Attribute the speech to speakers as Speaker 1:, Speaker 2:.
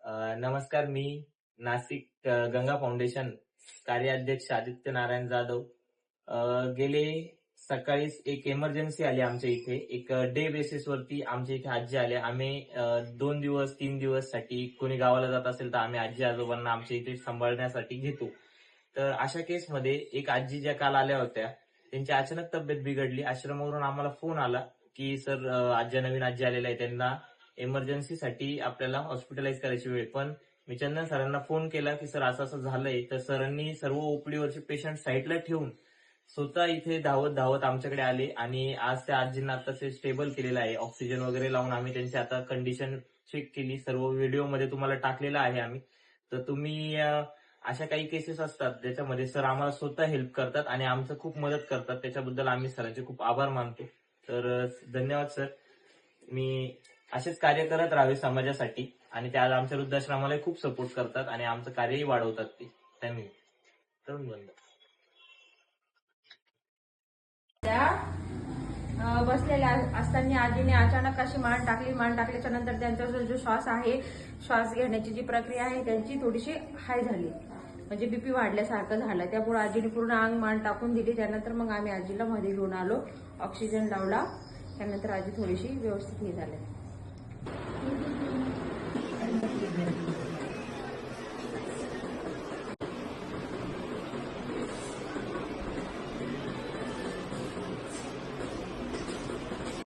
Speaker 1: नमस्कार. मी नाशिक गंगा फाउंडेशन कार्याध्यक्ष आदित्य नारायण जाधव. गेले सकाळीच एक इमर्जन्सी आली आमच्या इथे. एक डे बेसिस वरती आमच्या इथे आजी आल्या. आम्ही 2 दिवस 3 दिवस साठी कोणी गावाला जात असेल तर आम्ही आजी आजोबांना आमच्या इथे सांभाळण्यासाठी घेतो. तर अशा केसमध्ये एक आजी ज्या काल आल्या होत्या त्यांची अचानक तब्येत बिघडली. आश्रमावरून आम्हाला फोन आला की सर नवीन आजी आलेल्या आहे, त्यांना इमर्जन्सीसाठी आपल्याला हॉस्पिटलाइज करायची वेळ. पण मी चंदन सरांना फोन केला की सर असं असं झालंय. तर सरांनी सर्व ओपीडीवरचे पेशंट साईडला ठेवून स्वतः इथे धावत धावत आमच्याकडे आले आणि आज त्या आजींना आता स्टेबल केलेलं आहे. ऑक्सिजन वगैरे लावून आम्ही त्यांची आता कंडिशन चेक केली. सर्व व्हिडिओमध्ये तुम्हाला टाकलेला आहे आम्ही. तर तुम्ही अशा काही केसेस असतात ज्याच्यामध्ये सर आम्हाला स्वतः हेल्प करतात आणि आमचं खूप मदत करतात. त्याच्याबद्दल आम्ही सरांचे खूप आभार मानतो. तर धन्यवाद सर. मी असेच कार्य करत राहावे समाजासाठी आणि ते आज आमच्या वृद्धाश्रमाला खूप सपोर्ट करतात आणि आमचं कार्यही वाढवतात ते. धन्यवाद. तरुण बंद.
Speaker 2: बसलेल्या असताना आजीने अचानक अशी मान टाकल्याच्या नंतर त्यांचा जो श्वास आहे, श्वास घेण्याची जी प्रक्रिया आहे त्यांची थोडीशी हाय झाली, म्हणजे बीपी वाढल्यासारखं झालं. त्यामुळे आजीने पूर्ण अंग मान टाकून दिली. त्यानंतर मग आम्ही आजीला मध्ये घेऊन आलो, ऑक्सिजन लावला. त्यानंतर आजी थोडीशी व्यवस्थित झाली.